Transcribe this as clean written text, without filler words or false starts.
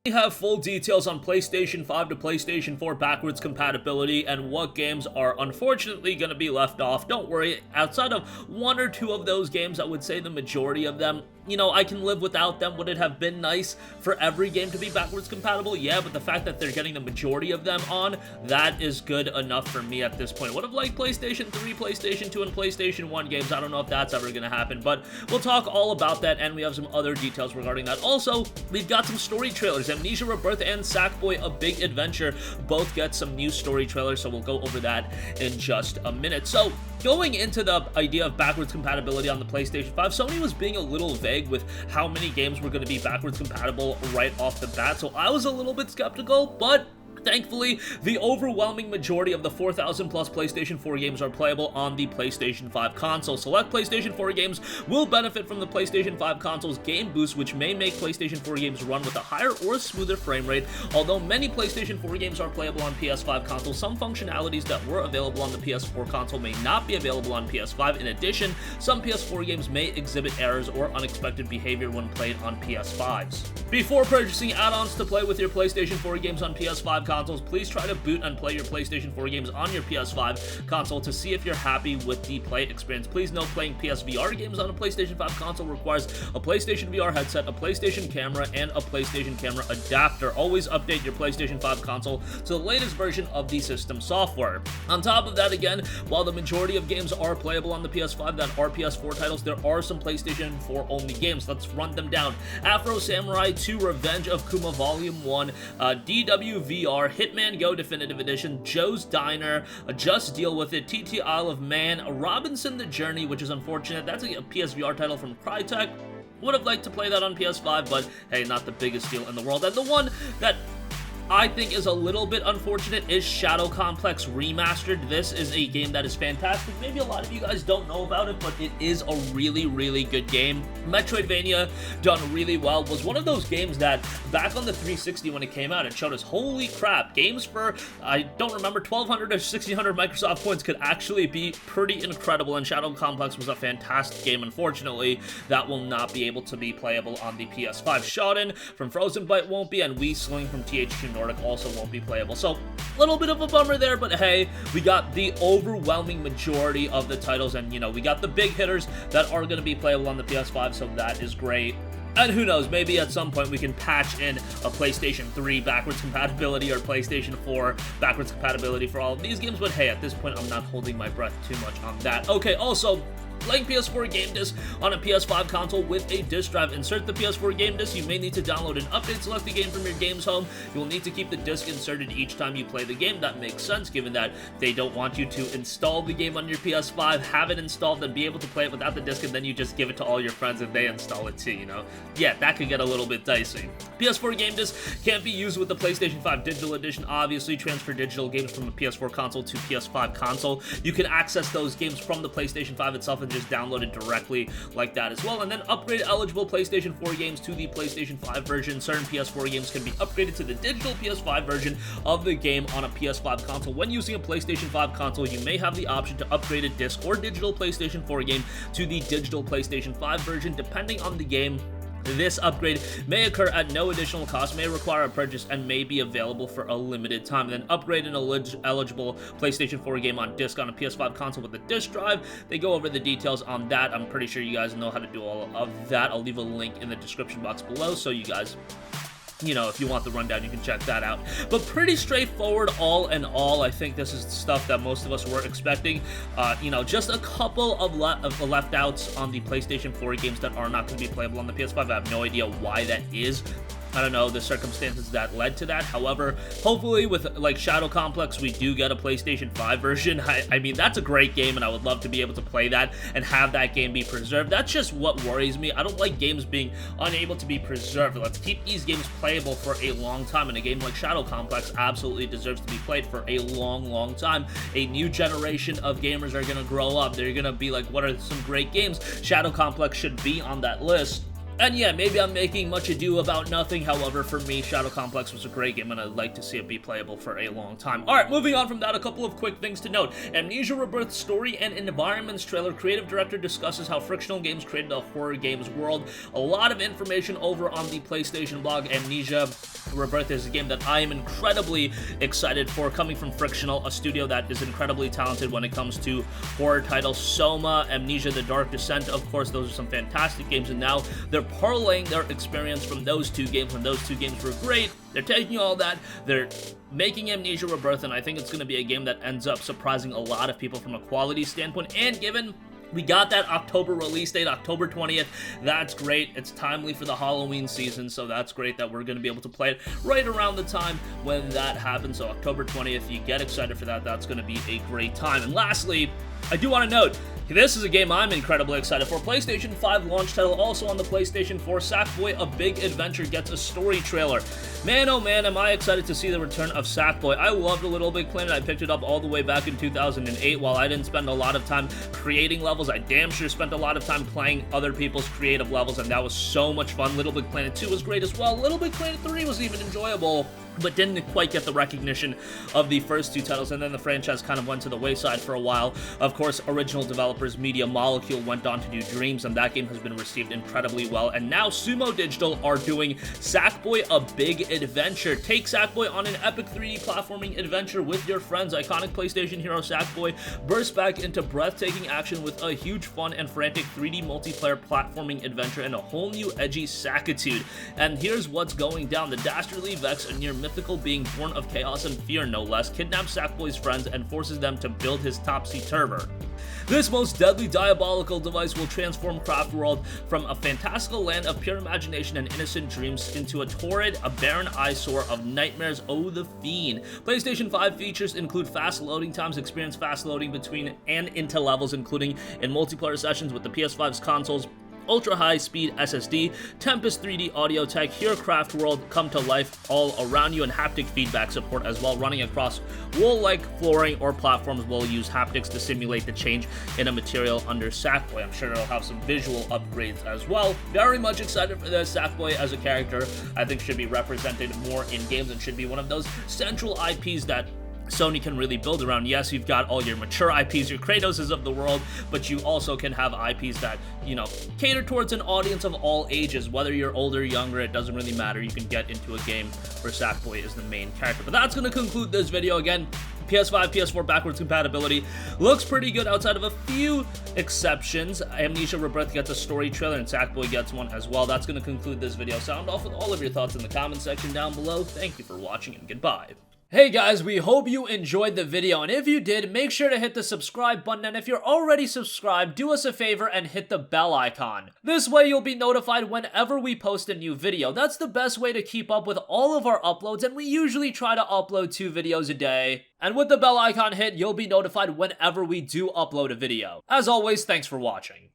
We have full details on PlayStation 5 to PlayStation 4 backwards compatibility and what games are unfortunately going to be left off. Don't worry, outside of one or two of those games, I would say the majority of them, you know, I can live without them. Would it have been nice for every game to be backwards compatible? Yeah, but the fact that they're getting the majority of them on, that is good enough for me at this point. Would have liked PlayStation 3, PlayStation 2, and PlayStation 1 games. I don't know if that's ever going to happen, but we'll talk all about that, and we have some other details regarding that. Also, we've got some story trailers. Amnesia Rebirth and Sackboy: A Big Adventure both get some new story trailers, so we'll go over that in just a minute. So, going into the idea of backwards compatibility on the PlayStation 5, Sony was being a little vague with how many games were going to be backwards compatible right off the bat, so I was a little bit skeptical, but thankfully, the overwhelming majority of the 4,000 plus PlayStation 4 games are playable on the PlayStation 5 console. Select PlayStation 4 games will benefit from the PlayStation 5 console's game boost, which may make PlayStation 4 games run with a higher or smoother frame rate. Although many PlayStation 4 games are playable on PS5 console, some functionalities that were available on the PS4 console may not be available on PS5. In addition, some PS4 games may exhibit errors or unexpected behavior when played on PS5s. Before purchasing add-ons to play with your PlayStation 4 games on PS5 consoles, please try to boot and play your PlayStation 4 games on your PS5 console to see if you're happy with the play experience. Please note, playing PSVR games on a PlayStation 5 console requires a PlayStation VR headset, a PlayStation camera, and a PlayStation camera adapter. Always update your PlayStation 5 console to the latest version of the system software. On top of that, again, while the majority of games are playable on the PS5 that are PS4 titles, there are some PlayStation 4 only games. Let's run them down. Afro Samurai 2 Revenge of Kuma Volume 1, DWVR, Hitman Go Definitive Edition, Joe's Diner, Just Deal With It, TT Isle of Man, Robinson the Journey, which is unfortunate. That's a PSVR title from Crytek. Would have liked to play that on PS5, but hey, not the biggest deal in the world. And the one that I think is a little bit unfortunate is Shadow Complex Remastered. This is a game that is fantastic. Maybe a lot of you guys don't know about it, but it is a really, really good game. Metroidvania done really well. Was one of those games that back on the 360 when it came out, it showed us, holy crap, games for, I don't remember, 1,200 or 1,600 Microsoft points could actually be pretty incredible, and Shadow Complex was a fantastic game. Unfortunately, that will not be able to be playable on the PS5. Shodan from Frozen Byte won't be, and We Sling from THQ Nordic also won't be playable. So, a little bit of a bummer there, but hey, we got the overwhelming majority of the titles, and you know, we got the big hitters that are going to be playable on the PS5, so that is great. And who knows, maybe at some point we can patch in a PlayStation 3 backwards compatibility or PlayStation 4 backwards compatibility for all of these games, but hey, at this point, I'm not holding my breath too much on that. Okay, also, playing PS4 game disc on a PS5 console with a disc drive. Insert the PS4 game disc. You may need to download an update, select the game from your game's home. You will need to keep the disc inserted each time you play the game. That makes sense, given that they don't want you to install the game on your PS5, have it installed, and be able to play it without the disc, and then you just give it to all your friends and they install it too, you know? Yeah, that could get a little bit dicey. PS4 game disc can't be used with the PlayStation 5 Digital Edition. Obviously, transfer digital games from a PS4 console to PS5 console. You can access those games from the PlayStation 5 itself and just download it directly like that as well. And then upgrade eligible PlayStation 4 games to the PlayStation 5 version. Certain PS4 games can be upgraded to the digital PS5 version of the game on a PS5 console. When using a PlayStation 5 console, you may have the option to upgrade a disc or digital PlayStation 4 game to the digital PlayStation 5 version, depending on the game. This upgrade may occur at no additional cost, may require a purchase, and may be available for a limited time. Then upgrade an eligible PlayStation 4 game on disc on a PS5 console with a disc drive. They go over the details on that. I'm pretty sure you guys know how to do all of that. I'll leave a link in the description box below so you guys, you know, if you want the rundown, you can check that out. But pretty straightforward all in all. I think this is stuff that most of us were expecting. You know, just a couple of left outs on the PlayStation 4 games that are not going to be playable on the PS5. I have no idea why that is. I don't know the circumstances that led to that. However, hopefully with like Shadow Complex, we do get a PlayStation 5 version. I mean, that's a great game, and I would love to be able to play that and have that game be preserved. That's just what worries me. I don't like games being unable to be preserved. Let's keep these games playable for a long time, and a game like Shadow Complex absolutely deserves to be played for a long, long time. A new generation of gamers are going to grow up. They're going to be like, what are some great games? Shadow Complex should be on that list. And yeah, maybe I'm making much ado about nothing. However, for me, Shadow Complex was a great game, and I'd like to see it be playable for a long time. Alright, moving on from that, a couple of quick things to note. Amnesia Rebirth story and environments trailer. Creative director discusses how frictional games created a horror games world. A lot of information over on the PlayStation blog. Amnesia Rebirth is a game that I am incredibly excited for, coming from Frictional, a studio that is incredibly talented when it comes to horror titles. Soma, Amnesia The Dark Descent, of course, those are some fantastic games, and now they're parlaying their experience from those two games, and those two games were great. They're taking all that, they're making Amnesia Rebirth, and I think it's going to be a game that ends up surprising a lot of people from a quality standpoint, and given we got that October release date, October 20th. That's great. It's timely for the Halloween season, so that's great that we're going to be able to play it right around the time when that happens. So October 20th, you get excited for that. That's going to be a great time. And lastly, I do want to note, this is a game I'm incredibly excited for. PlayStation 5 launch title, also on the PlayStation 4. Sackboy: A Big Adventure gets a story trailer. Man, oh man, am I excited to see the return of Sackboy. I loved Little Big Planet. I picked it up all the way back in 2008. While I didn't spend a lot of time creating levels, I damn sure spent a lot of time playing other people's creative levels, and that was so much fun. Little Big Planet 2 was great as well. Little Big Planet 3 was even enjoyable, but didn't quite get the recognition of the first two titles, and then the franchise kind of went to the wayside for a while. Of course, original developers Media Molecule went on to do Dreams, and that game has been received incredibly well, and now Sumo Digital are doing Sackboy: A Big Adventure. Take Sackboy on an epic 3D platforming adventure with your friends. Iconic PlayStation hero Sackboy bursts back into breathtaking action with a huge, fun, and frantic 3D multiplayer platforming adventure and a whole new edgy sackitude. And here's what's going down. The dastardly Vex, a near mythical being born of chaos and fear no less, kidnaps Sackboy's friends and forces them to build his topsy-turver. This most deadly diabolical device will transform Craftworld from a fantastical land of pure imagination and innocent dreams into a torrid, a barren eyesore of nightmares. Oh, the fiend. PlayStation 5 features include fast loading times. Experience fast loading between and into levels, including in multiplayer sessions with the PS5's consoles, ultra high speed SSD, Tempest 3D audio tech. Hear Craftworld come to life all around you, and haptic feedback support as well. Running across wool-like flooring or platforms will use haptics to simulate the change in a material under Sackboy. I'm sure it'll have some visual upgrades as well. Very much excited for this. Sackboy as a character, I think, should be represented more in games and should be one of those central IPs that Sony can really build around. Yes, you've got all your mature IPs, your Kratoses of the world, but you also can have IPs that, you know, cater towards an audience of all ages. Whether you're older, younger, it doesn't really matter. You can get into a game where Sackboy is the main character. But that's going to conclude this video. Again, PS5, PS4 backwards compatibility looks pretty good outside of a few exceptions. Amnesia Rebirth gets a story trailer and Sackboy gets one as well. That's going to conclude this video. Sound off with all of your thoughts in the comment section down below. Thank you for watching and goodbye. Hey guys, we hope you enjoyed the video, and if you did, make sure to hit the subscribe button, and if you're already subscribed, do us a favor and hit the bell icon. This way you'll be notified whenever we post a new video. That's the best way to keep up with all of our uploads, and we usually try to upload 2 videos a day. And with the bell icon hit, you'll be notified whenever we do upload a video. As always, thanks for watching.